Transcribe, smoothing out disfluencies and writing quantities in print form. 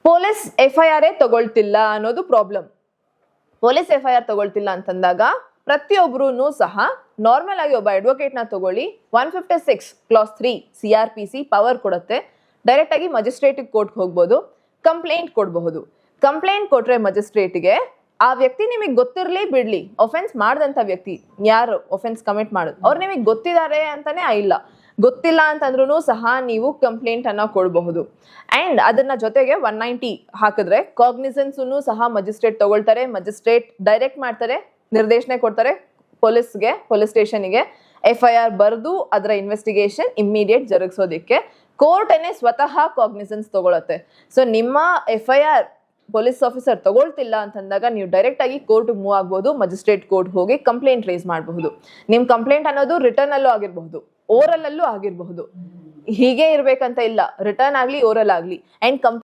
Police FIR ತಗೊಳ್ತಿಲ್ಲ ಅನ್ನೋದು problem. Police FIR ತಗೊಳ್ತಿಲ್ಲ ಅಂತಂದಾಗ ಪ್ರತಿಯೊಬ್ರು ಸಹ ನಾರ್ಮಲ್ ಆಗಿ ಒಬ್ಬ ಅಡ್ವೊಕೇಟ್ ನ ತಗೊಳ್ಳಿ 156 ಕ್ಲಾಸ್ 3 CRPC ಪವರ್ ಕೊಡುತ್ತೆ. ಡೈರೆಕ್ಟ್ ಆಗಿ ಮಜಿಸ್ಟ್ರೇಟ್ ಕೋರ್ಟ್ ಹೋಗ್ಬೋದು, ಕಂಪ್ಲೇಂಟ್ ಕೊಡಬಹುದು. ಕಂಪ್ಲೇಂಟ್ ಕೊಟ್ರೆ ಮಜಿಸ್ಟ್ರೇಟ್ಗೆ ಆ ವ್ಯಕ್ತಿ ನಿಮಗೆ ಗೊತ್ತಿರ್ಲಿ ಬಿಡ್ಲಿ, ಒಫೆನ್ಸ್ ಮಾಡದಂತ ವ್ಯಕ್ತಿ ಯಾರು ಒಫೆನ್ಸ್ ಕಮಿಟ್ ಮಾಡೋದು ಅವ್ರು ನಿಮಗೆ ಗೊತ್ತಿದ್ದಾರೆ ಅಂತಾನೆ ಇಲ್ಲ, ಗೊತ್ತಿಲ್ಲ ಅಂತಂದ್ರೂ ಸಹ ನೀವು ಕಂಪ್ಲೇಂಟ್ ಅನ್ನ ಕೊಡಬಹುದು. ಅಂಡ್ ಅದನ್ನ ಜೊತೆಗೆ 190 ಹಾಕಿದ್ರೆ ಕಾಗ್ನಿಸೆನ್ಸ್ ಸಹ ಮಜಿಸ್ಟ್ರೇಟ್ ತಗೊಳ್ತಾರೆ. ಮಜಿಸ್ಟ್ರೇಟ್ ಡೈರೆಕ್ಟ್ ಮಾಡ್ತಾರೆ, ನಿರ್ದೇಶನ ಕೊಡ್ತಾರೆ ಪೊಲೀಸ್ ಸ್ಟೇಷನ್ಗೆ FIR ಬರೆದು ಅದರ ಇನ್ವೆಸ್ಟಿಗೇಷನ್ ಇಮ್ಮಿಡಿಯೇಟ್ ಜರುಗಿಸೋದಿಕ್ಕೆ ಕೋರ್ಟ್ ಸ್ವತಃ ಕಾಗ್ನಿಸೆನ್ಸ್ ತಗೊಳತ್ತೆ. ಸೊ ನಿಮ್ಮ FIR ಪೊಲೀಸ್ ಆಫೀಸರ್ ತಗೊಳ್ತಿಲ್ಲ ಅಂತಂದಾಗ ನೀವು ಡೈರೆಕ್ಟ್ ಆಗಿ ಕೋರ್ಟ್ ಮೂವ್ ಆಗ್ಬಹುದು, ಮಜಿಸ್ಟ್ರೇಟ್ ಕೋರ್ಟ್ ಹೋಗಿ ಕಂಪ್ಲೇಂಟ್ ರೇಸ್ ಮಾಡಬಹುದು. ನಿಮ್ ಕಂಪ್ಲೇಂಟ್ ಅನ್ನೋದು ರಿಟರ್ನ್ ಅಲ್ಲೂ ಆಗಿರಬಹುದು, ಓರಲ್ ಅಲ್ಲೂ ಆಗಿರಬಹುದು. ಹೀಗೆ ಇರ್ಬೇಕಂತ ಇಲ್ಲ, ರಿಟರ್ನ್ ಆಗ್ಲಿ ಓರಲ್ ಆಗ್ಲಿ. ಅಂಡ್